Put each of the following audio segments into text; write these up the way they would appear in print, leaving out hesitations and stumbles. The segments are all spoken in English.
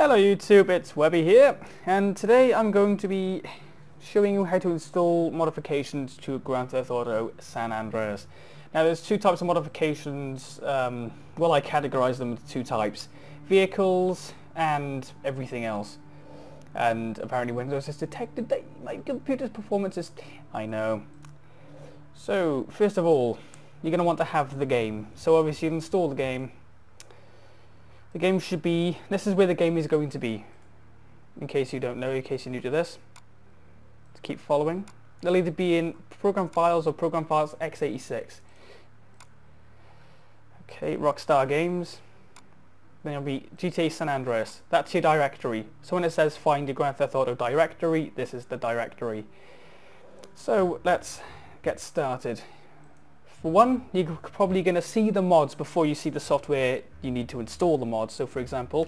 Hello YouTube, it's Webby here, and today I'm going to be showing you how to install modifications to Grand Theft Auto San Andreas. Now there's two types of modifications, well I categorize them into two types, vehicles and everything else. And apparently Windows has detected that my computer's performance is... I know. So first of all, you're going to want to have the game. So obviously you install the game. The game should be, this is where the game is going to be, in case you don't know, in case you're new to this. To keep following. They'll either be in Program Files or Program Files x86. Okay, Rockstar Games. Then it'll be GTA San Andreas. That's your directory. So when it says find your Grand Theft Auto directory, this is the directory. So let's get started. For one, you're probably going to see the mods before you see the software you need to install the mods. So for example,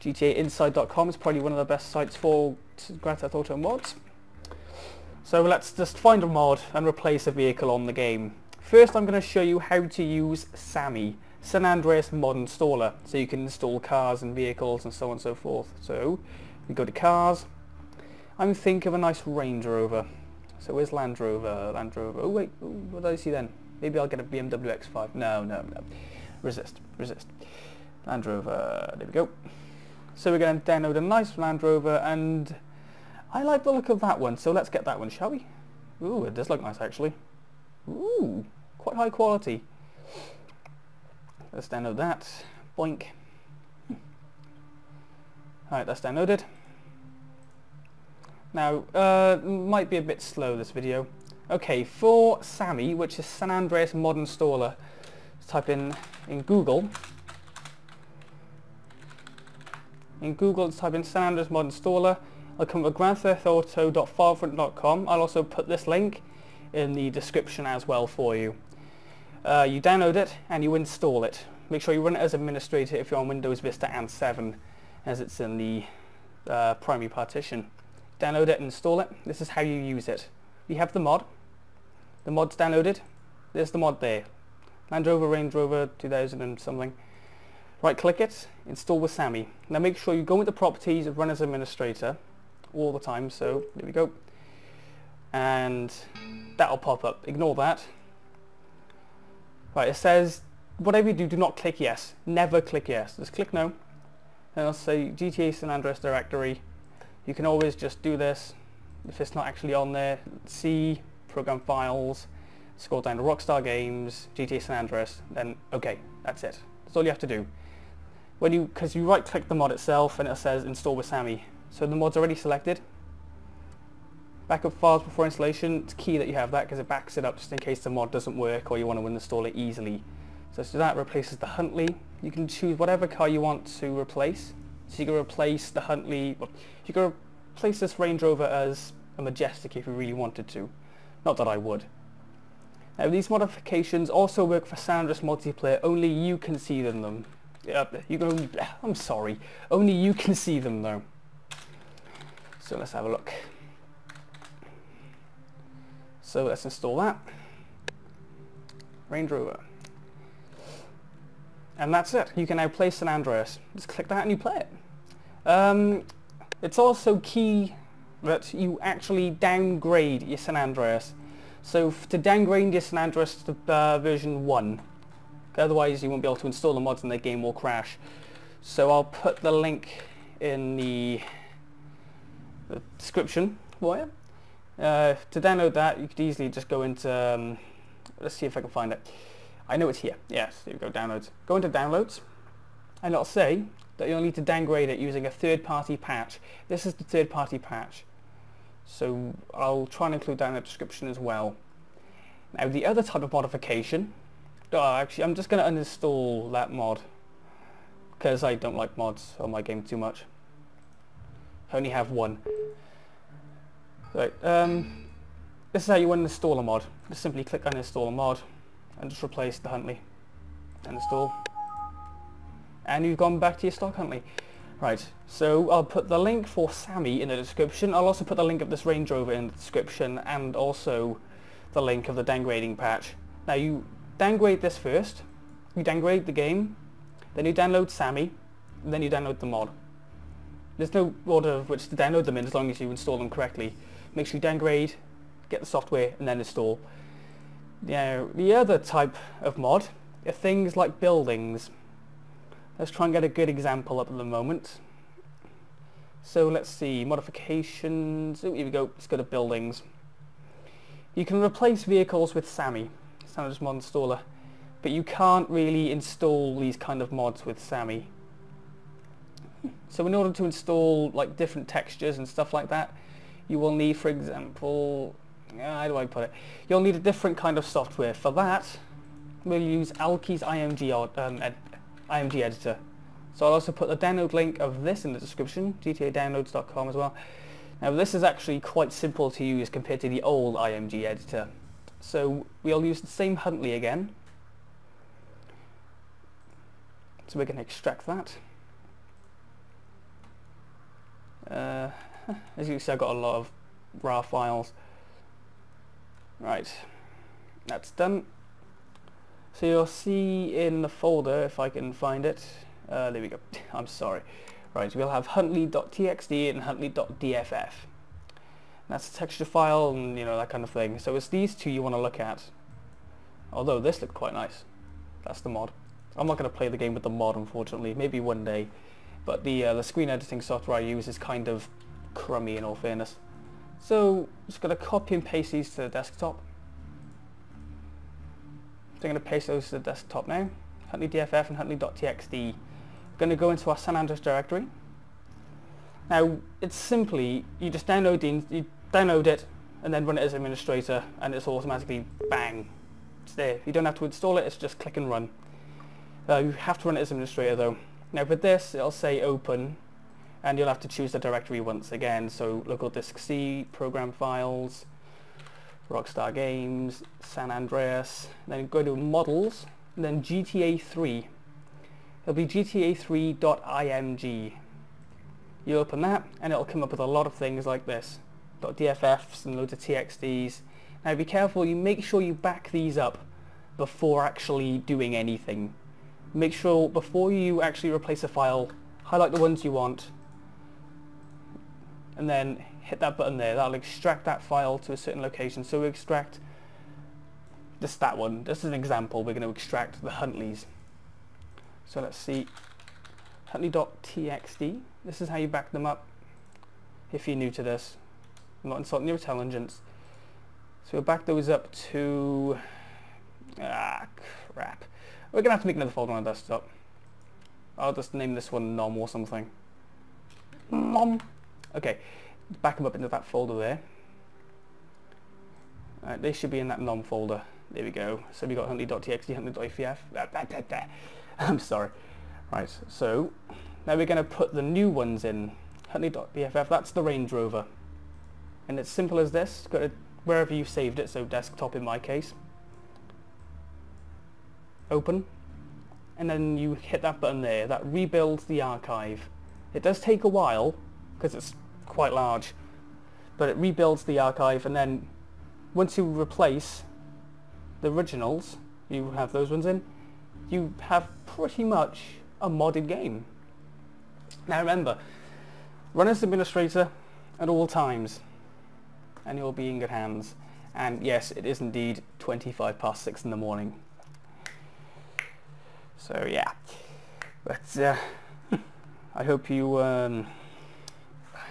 GTAinside.com is probably one of the best sites for Grand Theft Auto mods. So let's just find a mod and replace a vehicle on the game. First I'm going to show you how to use SAMI, San Andreas Mod Installer, so you can install cars and vehicles and so on and so forth. So we go to cars. I'm thinking of a nice Range Rover. So where's Land Rover? Land Rover. Oh wait, what did I see then? Maybe I'll get a BMW X5. No. Resist. Land Rover. There we go. So we're going to download a nice Land Rover, and I like the look of that one. So let's get that one, shall we? Ooh, it does look nice actually. Ooh, quite high quality. Let's download that. Boink. Alright, that's downloaded. Now, might be a bit slow this video. Okay, for SAMI, which is San Andreas Mod Installer, type in Google. In Google, type in San Andreas Mod Installer. I'll come to grandtheftauto.filefront.com. I'll also put this link in the description as well for you. You download it and you install it. Make sure you run it as administrator if you're on Windows Vista and 7, as it's in the primary partition. Download it and install it. This is how you use it. You have the mod. The mod's downloaded. There's the mod there. Land Rover, Range Rover 2000 and something. Right click it, install with SAMI. Now make sure you go into properties and run as administrator all the time. So there we go. And that'll pop up. Ignore that. Right, it says whatever you do, do not click yes. Never click yes. Just click no. Then I'll say GTA San Andreas directory. You can always just do this if it's not actually on there. See Program Files, scroll down to Rockstar Games, GTA San Andreas, then okay, that's it. That's all you have to do. Because you right click the mod itself and it says install with SAMI. So the mod's already selected. Backup files before installation, it's key that you have that because it backs it up just in case the mod doesn't work or you want to install it easily. So that replaces the Huntley. You can choose whatever car you want to replace. So you can replace the Huntley, well, you can replace this Range Rover as a Majestic if you really wanted to. Not that I would. Now these modifications also work for San Andreas multiplayer, only you can see them. I'm sorry, only you can see them though. So let's have a look. So let's install that. Range Rover. And that's it. You can now play San Andreas. Just click that and you play it. It's also key that you actually downgrade your San Andreas. So to downgrade your San Andreas to version 1. Otherwise you won't be able to install the mods and the game will crash. So I'll put the link in the description for you. To download that you could easily just go into, let's see if I can find it. I know it's here. Yes, there we go, downloads. Go into downloads and it'll say that you'll need to downgrade it using a third-party patch. This is the third-party patch. So I'll try and include that in the description as well. Now the other type of modification, actually I'm just going to uninstall that mod because I don't like mods on my game too much. I only have one. Right, this is how you uninstall a mod. Just simply click uninstall a mod and just replace the Huntley. Uninstall. And you've gone back to your stock Huntley. Right, so I'll put the link for SAMI in the description. I'll also put the link of this Range Rover in the description and also the link of the downgrading patch. Now you downgrade this first, you downgrade the game, then you download SAMI, and then you download the mod. There's no order of which to download them in as long as you install them correctly. Make sure you downgrade, get the software, and then install. Now, the other type of mod are things like buildings. Let's try and get a good example up at the moment. So let's see, modifications, oh, here we go, let's go to buildings. You can replace vehicles with SAMI, Standard Mod Installer, but you can't really install these kind of mods with SAMI. So in order to install like different textures and stuff like that, you will need, for example, how do I put it? You'll need a different kind of software. For that, we'll use Alki's IMG editor. So I'll also put the download link of this in the description, gtadownloads.com as well. Now this is actually quite simple to use compared to the old IMG editor. So we'll use the same Huntley again. So we're going to extract that. As you can see, I've got a lot of RAR files. Right, that's done. So you'll see in the folder, if I can find it, there we go, I'm sorry. Right, we'll have huntley.txt and huntley.dff. That's a texture file and that kind of thing. So it's these two you want to look at. Although this looked quite nice. That's the mod. I'm not going to play the game with the mod, unfortunately, maybe one day. But the screen editing software I use is kind of crummy in all fairness. So just going to copy and paste these to the desktop. So I'm going to paste those to the desktop now. Huntley.dff and huntley.txt. We're going to go into our San Andreas directory. Now it's simply, you just download it and then run it as administrator and it's automatically bang. It's there. You don't have to install it, it's just click and run. You have to run it as administrator though. Now with this it'll say open and you'll have to choose the directory once again. So local disk C, program files, Rockstar Games, San Andreas, then go to models, and then GTA 3. It'll be GTA3.img. You open that and it'll come up with a lot of things like this. .dffs and loads of TXTs. Now be careful, you make sure you back these up before actually doing anything. Make sure before you actually replace a file, highlight the ones you want and then hit that button there. That'll extract that file to a certain location. So we extract just that one. This is an example. We're going to extract the Huntleys. So let's see, huntley.txt. This is how you back them up if you're new to this. I'm not insulting your intelligence. So we'll back those up to, crap. We're going to have to make another folder on our desktop. I'll just name this one nom or something. Nom. Okay, back them up into that folder there. They should be in that nom folder. There we go. So we got huntley.txt, huntley.dff. I'm sorry. Right, so now we're going to put the new ones in. Huntley.bff, that's the Range Rover. And it's simple as this. Go to wherever you saved it, so desktop in my case. Open. And then you hit that button there. That rebuilds the archive. It does take a while, because it's quite large. But it rebuilds the archive, and then once you replace the originals, you have those ones in, you have pretty much a modded game. Now remember, run as administrator at all times and you'll be in good hands. And yes, it is indeed 6:25 in the morning. So yeah, but I hope you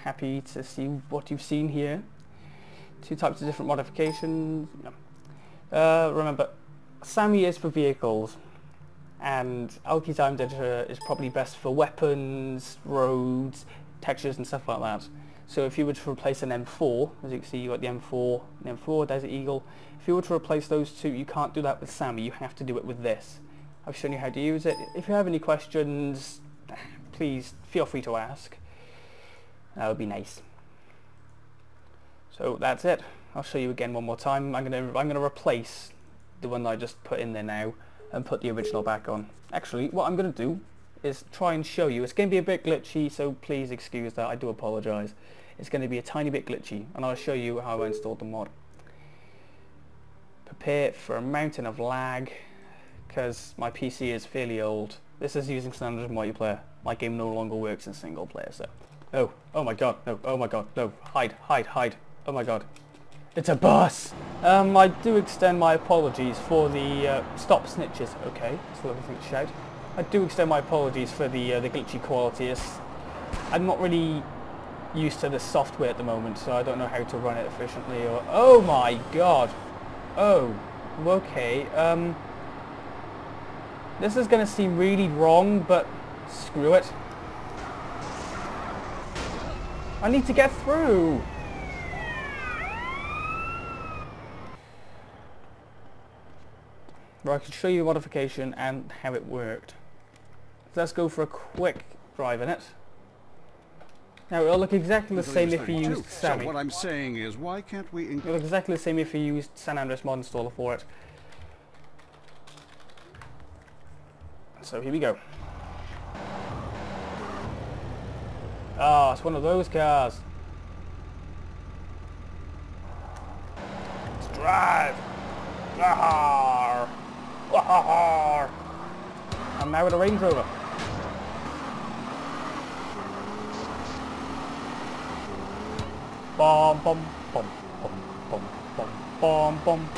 happy to see what you've seen here. Two types of different modifications. Remember, SAMI is for vehicles and Alki's IMG editor is probably best for weapons, roads, textures and stuff like that. So if you were to replace an M4, as you can see you got the M4, Desert Eagle. If you were to replace those two, you can't do that with SAMI, you have to do it with this. I've shown you how to use it. If you have any questions, please feel free to ask. That would be nice. So that's it. I'll show you again one more time. I'm gonna replace the one that I just put in there now and put the original back on. Actually, what I'm gonna do is try and show you. It's going to be a bit glitchy, so please excuse that. I do apologise. It's going to be a tiny bit glitchy, and I'll show you how I installed the mod. Prepare for a mountain of lag, because my PC is fairly old. This is using standard multiplayer. My game no longer works in single player, so No. Oh my god. No. Oh my god. No. Hide. Hide. Hide. Oh my god. It's a bus! I do extend my apologies for the... stop snitches. Okay. Still everything to shout. I do extend my apologies for the glitchy quality. I'm not really used to the software at the moment, so I don't know how to run it efficiently. Or oh my god! Oh. Okay. This is going to seem really wrong, but screw it. I need to get through! Right, I can show you the modification and how it worked. So let's go for a quick drive in it. Now it'll look exactly the same if you used Sammy. So what I'm saying is, why can't we... It'll look exactly the same if you used San Andreas mod installer for it. So here we go. Ah, it's one of those cars. Let's drive. Rawr. Rawr. I'm now with a Range Rover. Bom bom bom bom bom bom bom bom.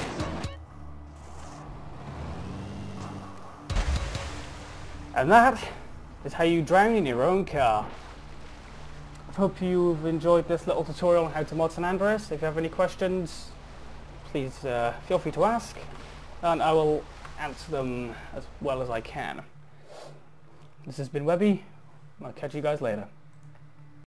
And that is how you drown in your own car. I hope you've enjoyed this little tutorial on how to mod San Andreas. If you have any questions, please feel free to ask, and I will answer them as well as I can. This has been Webby, and I'll catch you guys later.